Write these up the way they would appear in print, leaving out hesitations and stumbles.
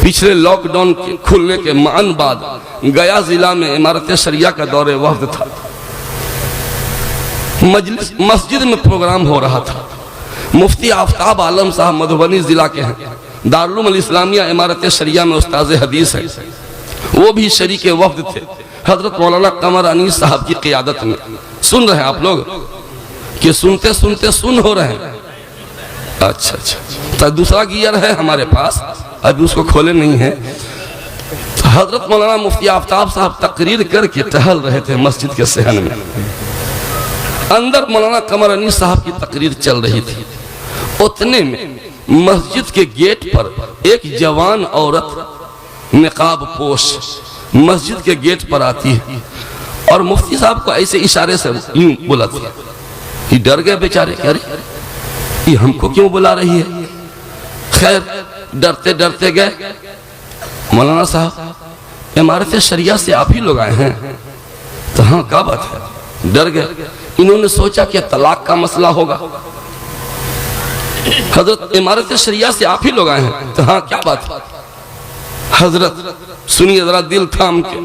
पिछले लॉकडाउन के खुलने के मान बाद गया जिला में इमारत शरिया का दौरे वफ्द था। मस्जिद में प्रोग्राम हो रहा था। मुफ्ती आफ्ताब आलम साहब मधुबनी जिला के हैं, दारुल इस्लामिया इमारत शरिया में उस्ताद हदीस है, वो भी शरीक वफ्द थे। हजरत मौलाना कमर अनीस साहब की क़ियादत में सुन रहे हैं आप लोग कि सुनते सुनते सुन हो रहे हैं। अच्छा अच्छा, तो दूसरा गियर है हमारे पास, अभी उसको खोले नहीं है। हजरत मौलाना मुफ्ती आफ्ताब साहब तकरीर करके टहल रहे थे मस्जिद के सहन में। अंदर मौलाना कमर अनीस साहब की तकरीर चल रही थी। उतने में मस्जिद के गेट पर एक जवान औरत निकाब पोश मस्जिद के गेट पर आती है और मुफ्ती साहब को ऐसे इशारे से यूं बुलाती है। ये डर गए बेचारे, कह रहे ये हमको क्यों बुला रही है। खैर डरते डरते गए। मौलाना साहब इमारत शरिया से आप ही लोग आए हैं? तो हाँ, क्या बात है। डर गए। इन्होंने सोचा कि तलाक का मसला होगा। हजरत इमारत शरिया से आप ही लोग आए हैं? तो हाँ, क्या बात है। हजरत सुनिए जरा, दिल थाम के।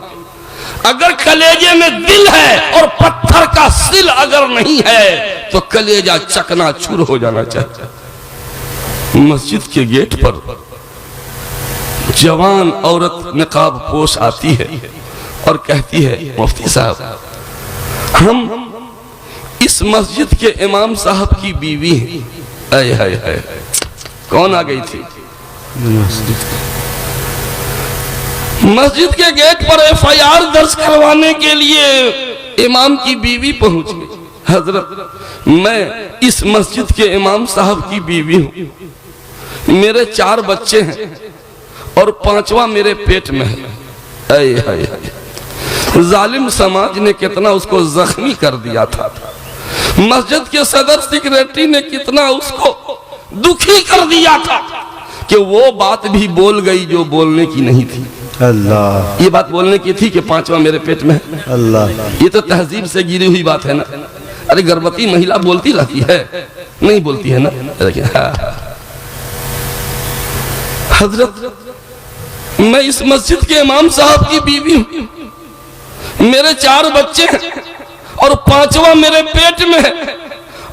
अगर कलेजे में दिल है और पत्थर का सिल अगर नहीं है तो कलेजा चकनाचूर हो जाना चाहिए। मस्जिद के गेट पर जवान औरत निकाब पोश आती है और कहती है, मुफ्ती साहब हम इस मस्जिद के इमाम साहब की बीवी हैं। है कौन आ गई थी? मस्जिद के गेट पर FIR दर्ज करवाने के लिए इमाम की बीवी पहुंच गई। हजरत मैं इस मस्जिद के इमाम साहब की बीवी हूं, मेरे 4 बच्चे हैं और 5वां मेरे पेट में है। जालिम समाज ने कितना उसको जख्मी कर दिया था। मस्जिद के सदर सेक्रेटरी ने कितना उसको दुखी कर दिया था कि वो बात भी बोल गई जो बोलने की नहीं थी। अल्लाह, ये बात बोलने की थी कि 5वां मेरे पेट में है। अल्लाह, ये तो तहजीब से गिरी हुई बात है ना। अरे गर्भवती महिला बोलती रहती है, नहीं बोलती है ना। हजरत मैं इस मस्जिद के इमाम साहब की बीवी हूं, मेरे 4 बच्चे हैं और 5वां मेरे पेट में है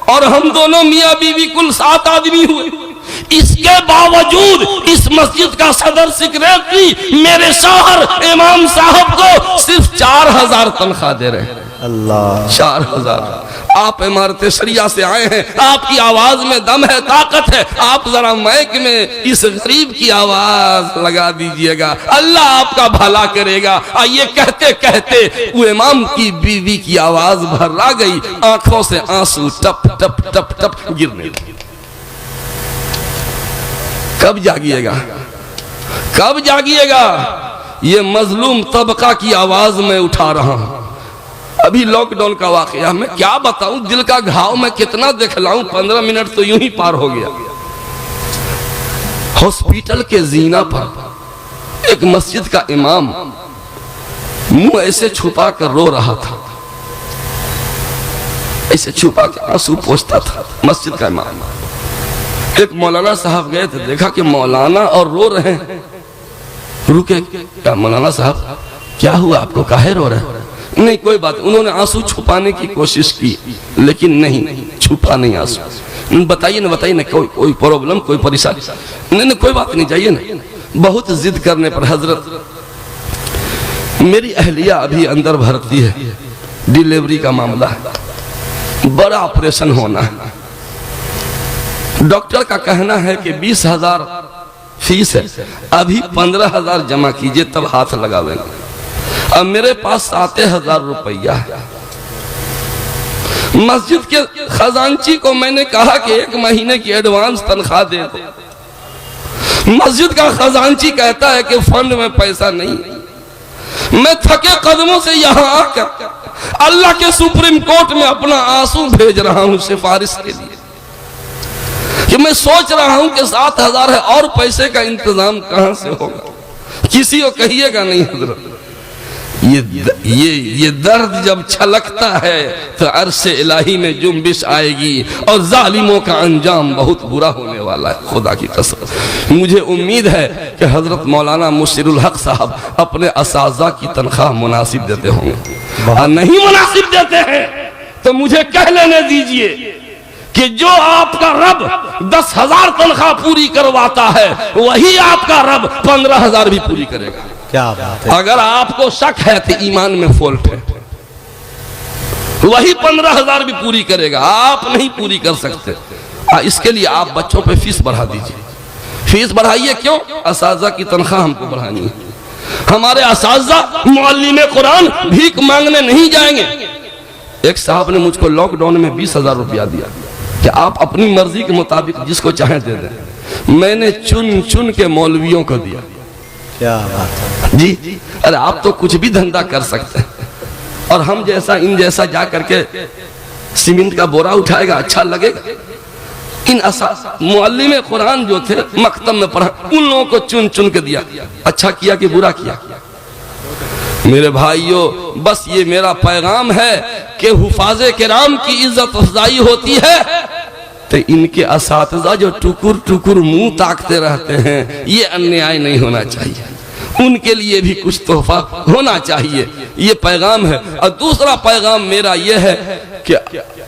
और हम दोनों मियाँ बीवी कुल 7 आदमी हुए। इसके बावजूद इस मस्जिद का सदर सेक्रेटरी मेरे शौहर इमाम साहब को सिर्फ 4000 तनख्वाह दे रहे हैं। अल्लाह, 4000। आप इमारत शरिया से आए हैं, आपकी आवाज में दम है, ताकत है। आप जरा माइक में इस गरीब की आवाज लगा दीजिएगा, अल्लाह आपका भला करेगा। ये कहते कहते वो इमाम की बीवी की आवाज भर्रा गई, आंखों से आंसू टप टप टप टप गिरने लगे। कब जागिएगा, कब जागिएगा? ये मजलूम तबका की आवाज में उठा रहा हूं। अभी लॉकडाउन का वाकया मैं क्या बताऊं, दिल का घाव मैं कितना दिखलाऊं। 15 मिनट तो यूं ही पार हो गया। हॉस्पिटल के जीना पर एक मस्जिद का इमाम मुंह ऐसे छुपा कर रो रहा था, ऐसे छुपा के आंसू पोंछता था। मस्जिद का इमाम। एक मौलाना साहब गए थे, देखा कि मौलाना और रो रहे हैं। रुके, क्या मौलाना साहब क्या हुआ आपको, काहे रो रहे हैं? नहीं कोई बात। उन्होंने आंसू छुपाने की कोशिश की लेकिन नहीं, छुपा नहीं आंसू। बताइए ना, बताइए ना, कोई प्रॉब्लम, कोई परेशानी? नहीं कोई बात नहीं, चाहिए ना। बहुत जिद करने पर हजरत मेरी अहलिया अभी अंदर भर्ती है, डिलीवरी का मामला है, बड़ा ऑपरेशन होना है। डॉक्टर का कहना है कि 20,000 फीस है, अभी 15,000 जमा कीजिए तब हाथ लगावेंगे। अब मेरे पास 7,000 रुपया है। मस्जिद के खजांची को मैंने कहा कि 1 महीने की एडवांस तनख्वाह दे दो। मस्जिद का खजांची कहता है कि फंड में पैसा नहीं। मैं थके कदमों से यहाँ आकर अल्लाह के सुप्रीम कोर्ट में अपना आंसू भेज रहा हूँ सिफारिश के लिए कि मैं सोच रहा हूँ कि 7,000 है और पैसे का इंतजाम कहां से होगा। किसी को कहिएगा नहीं हजरत, ये दर्द जब छलकता है तो अर्श इलाही में जुम्बिश आएगी और जालिमों का अंजाम बहुत बुरा होने वाला है। खुदा की कसम मुझे उम्मीद है कि हजरत मौलाना मुशीरुल हक साहब अपने असाज़ा की तनख्वाह मुनासिब देते होंगे, और नहीं मुनासिब देते हैं तो मुझे कह लेने दीजिए कि जो आपका रब 10,000 तनख्वाह पूरी करवाता है वही आपका रब 15,000 भी पूरी करेगा। क्या बात है। अगर आपको शक है तो ईमान में फॉल्ट है, वही 15,000 भी पूरी करेगा, आप नहीं पूरी कर सकते। इसके लिए आप बच्चों पे फीस बढ़ा दीजिए, फीस बढ़ाइए। क्यों? असाज़ा की तनख्वाह हमको बढ़ानी है। हमारे असाज़ा मुअल्लिम कुरान भीख मांगने नहीं जाएंगे। एक साहब ने मुझको लॉकडाउन में 20,000 रुपया दिया कि आप अपनी मर्जी के मुताबिक जिसको चाहे दे दें। मैंने चुन चुन के मौलवियों को दिया। क्या बात है जी। अरे आप तो कुछ भी धंधा कर सकते हैं, और हम जैसा इन जैसा जा करके सीमेंट का बोरा उठाएगा, अच्छा लगेगा? इन मुअल्लिम कुरान जो थे मकतब में पढ़ा, उन लोगों को चुन चुन के दिया। अच्छा किया कि बुरा किया? मेरे भाइयों, बस ये मेरा पैगाम है कि हुफाज़े किराम की इज्जत अफजाई होती है तो इनके असातिज़ा जो टुकुर टुकुर मुंह ताकते रहते हैं, ये अन्याय नहीं होना चाहिए। उनके लिए भी कुछ तोहफा होना चाहिए, ये पैगाम है। और दूसरा पैगाम मेरा ये है कि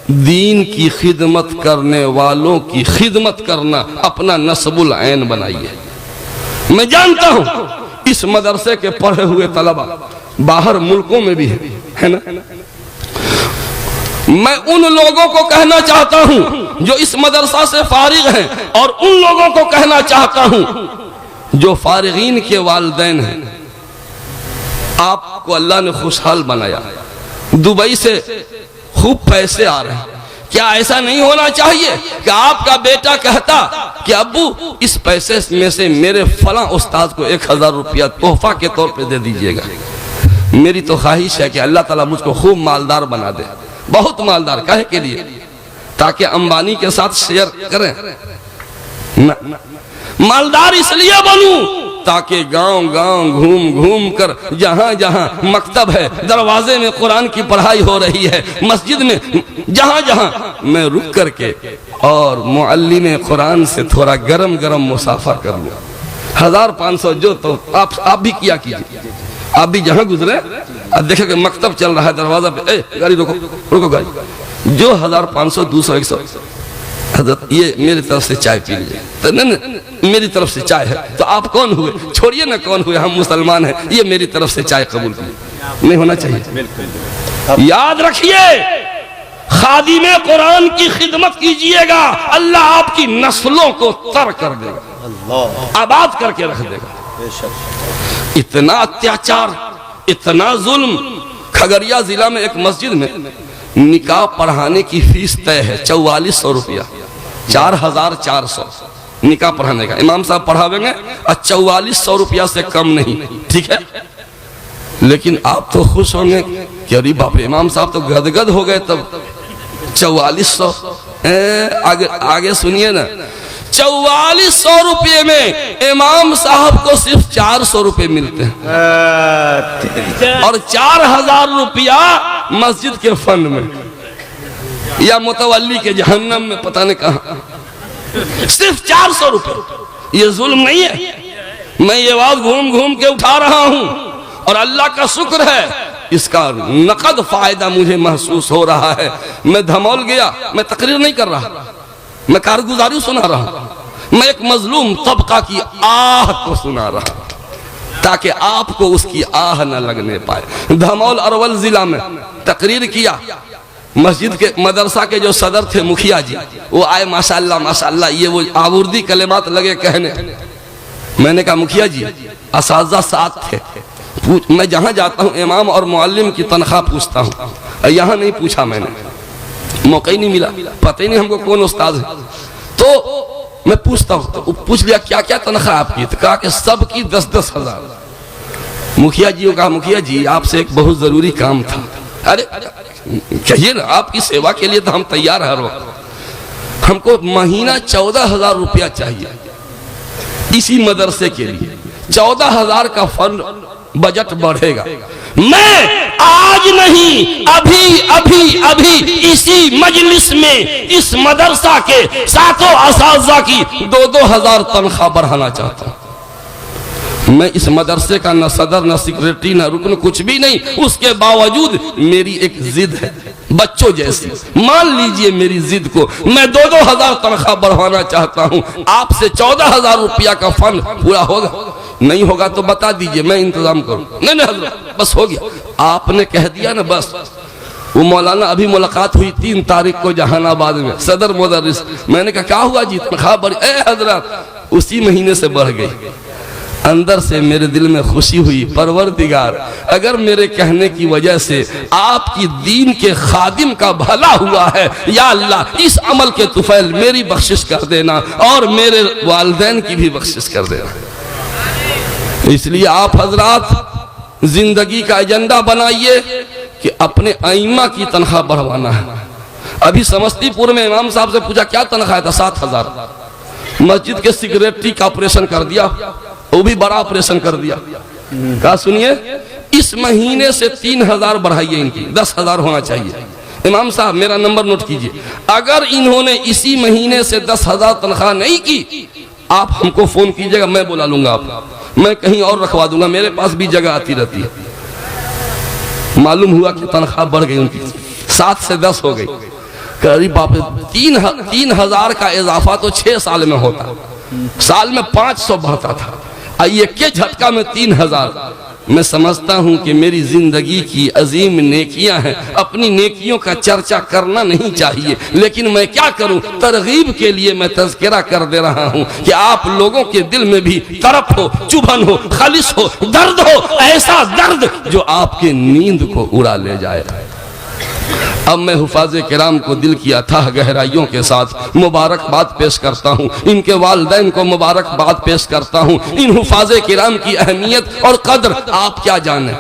दीन की खिदमत करने वालों की खिदमत करना अपना नस्बुल ऐन बनाइए। मैं जानता हूं इस मदरसे के पढ़े हुए तलबा बाहर मुल्कों में भी है ना। मैं उन लोगों को कहना चाहता हूं जो इस मदरसा से फारिग हैं, और उन लोगों को कहना चाहता हूं जो फारिगीन के वालिदैन हैं। आपको अल्लाह ने खुशहाल बनाया, दुबई से खूब पैसे आ रहे हैं। क्या ऐसा नहीं होना चाहिए कि आपका बेटा कहता कि अब्बू इस पैसे में से मेरे फला उस्ताद को 1,000 रुपया तोहफा के तौर पे दे दीजिएगा। मेरी तो ख्वाहिश है कि अल्लाह ताला मुझको खूब मालदार बना दे, बहुत मालदार। काहे के लिए? ताकि अंबानी के साथ शेयर करें ना। मालदार इसलिए बनूं ताकि गांव गांव घूम घूम कर जहां जहां मकतब है, दरवाजे में कुरान की पढ़ाई हो रही है, मस्जिद में जहां जहां मैं रुक करके और मुअल्लिम कुरान से थोड़ा गरम गरम मुसाफा कर लूं। 1,500 जो तो आप भी किया कीजिए। आप भी जहां गुजरे अब देखे कि मकतब चल रहा है, दरवाजा पे गाड़ी रोको रोको गाड़ी, जो 1,500 200 100 ये मेरी तरफ से चाय पी लीजिए। तो नहीं, मेरी तरफ से चाय है तो आप कौन हुए? छोड़िए ना कौन हुए, हम मुसलमान हैं। ये मेरी तरफ से चाय कबूल कीजिए, नहीं होना चाहिए। याद रखिए, खादिम कुरान की खिदमत कीजिएगा, अल्लाह आपकी नस्लों को तर कर देगा, आबाद करके रख देगा। इतना अत्याचार, इतना जुल्म। खगड़िया जिला में एक मस्जिद में निकाह पढ़ाने की फीस तय है 4400 रुपया, 4,400 निकाह पढ़ाने का। इमाम साहब पढ़ावेंगे और 4400 रुपया से कम नहीं, ठीक है। लेकिन आप तो खुश होंगे कि अरे बाप रे, इमाम साहब तो गदगद हो गए तब 4400। आगे सुनिए ना, 4400 रुपये में इमाम साहब को सिर्फ 400 रुपये मिलते हैं, और 4,000 रुपया मस्जिद के फंड में या मुतवल्ली के जहन्नम में, पता नहीं कहां। सिर्फ 400 रुपये। ये जुल्म नहीं है? मैं ये बात घूम घूम के उठा रहा हूं, और अल्लाह का शुक्र है इसका नकद फायदा मुझे महसूस हो रहा है। मैं धमौल गया, मैं तकरीर नहीं कर रहा, मैं कारगुजारी सुना रहा, मैं एक मजलूम तबका की आह को सुना रहा ताकि आपको उसकी आह न लगने पाए। धमौल अरवल जिला में तकरीर किया, मस्जिद के मदरसा के जो सदर थे मुखिया जी, वो आए, माशाअल्लाह माशाअल्लाह, ये वो आबूर्दी कलेमात लगे कहने। मैंने कहा मुखिया जी, असातिज़ा साथ थे, मैं जहां जाता हूं इमाम और मुअल्लिम की तनख्वाह पूछता हूं, यहां नहीं पूछा मैंने, मौका ही नहीं मिला, पता ही नहीं हमको कौन उस्ताद है। तो मैं पूछता हूं, तो पूछ लिया क्या क्या तनख्वाह आपकी? तो कहा कि सबकी 10-10 हजार। मुखिया जी को कहा, मुखिया जी आपसे एक बहुत जरूरी काम था। अरे कहिए ना, आपकी सेवा के लिए तो हम तैयार हर वक्त। हमको महीना 14,000 रुपया चाहिए इसी मदरसे के लिए, 14,000 का फंड बजट बढ़ेगा। मैं आज नहीं, अभी अभी अभी इसी मजलिस में इस मदरसा के 7 असातिज़ा की 2-2 हजार तनख्वाह बढ़ाना चाहता हूं। मैं इस मदरसे का न सदर, न सेक्रेटरी, न रुकन, कुछ भी नहीं। उसके बावजूद मेरी एक जिद है, बच्चों जैसी। मान लीजिए मेरी जिद को, मैं 2-2 हजार तनख्वाह बढ़वाना चाहता हूं। आपसे 14,000 रुपया का फंड पूरा होगा? नहीं होगा तो बता दीजिए, मैं इंतजाम करूं। नहीं नहीं हजरत, बस हो गया। आपने कह दिया ना, बस। वो मौलाना, अभी मुलाकात हुई 3 तारीख को जहानाबाद में, सदर मुदर्रिस। मैंने कहा क्या हुआ जी, तनख्वाह बढ़ी? ए हजरत, उसी महीने से बढ़ गई। अंदर से मेरे दिल में खुशी हुई, परवरदिगार, अगर मेरे कहने की वजह से आपकी दीन के खादिम का भला हुआ है, या अल्लाह इस अमल के तुफैल मेरी बख्शिश कर देना और मेरे वालिदैन की भी बख्शिश कर देना। इसलिए आप हजरात जिंदगी का एजेंडा बनाइए कि अपने आइमा की तनख्वाह बढ़वाना है। अभी समस्तीपुर में इमाम साहब से पूछा क्या तनख्वाह था? 7,000। मस्जिद के सेक्रेटरी का ऑपरेशन कर दिया, वो भी बड़ा ऑपरेशन कर दिया। कहा सुनिए, इस महीने से 3,000 बढ़ाइए, इनकी 10,000 होना चाहिए। इमाम साहब मेरा नंबर नोट कीजिए, अगर इन्होंने इसी महीने से 10,000 तनख्वाह नहीं की, आप हमको फोन कीजिएगा, मैं बुला लूंगा आप, मैं कहीं और रखवा दूंगा, मेरे पास भी जगह आती रहती है। मालूम हुआ कि तनख्वाह बढ़ गई उनकी, 7 से 10 हो गई। करीब बाप, 3,000 का इजाफा तो 6 साल में होता, साल में 500 बढ़ता था। ये के झटका में 3,000। मैं समझता हूं कि मेरी जिंदगी की अजीम नेकियां हैं, अपनी नेकियों का चर्चा करना नहीं चाहिए, लेकिन मैं क्या करूं, तरगीब के लिए मैं तज़किरा कर दे रहा हूं कि आप लोगों के दिल में भी तरफ हो, चुभन हो, खालिश हो, दर्द हो, ऐसा दर्द जो आपके नींद को उड़ा ले जाए। अब मैं हुफाज़े किराम को दिल की अथाह गहराइयों के साथ मुबारकबाद पेश करता हूँ, इनके वालिदैन को मुबारकबाद पेश करता हूँ। इन हुफाज़े किराम की अहमियत और कद्र आप क्या जाने।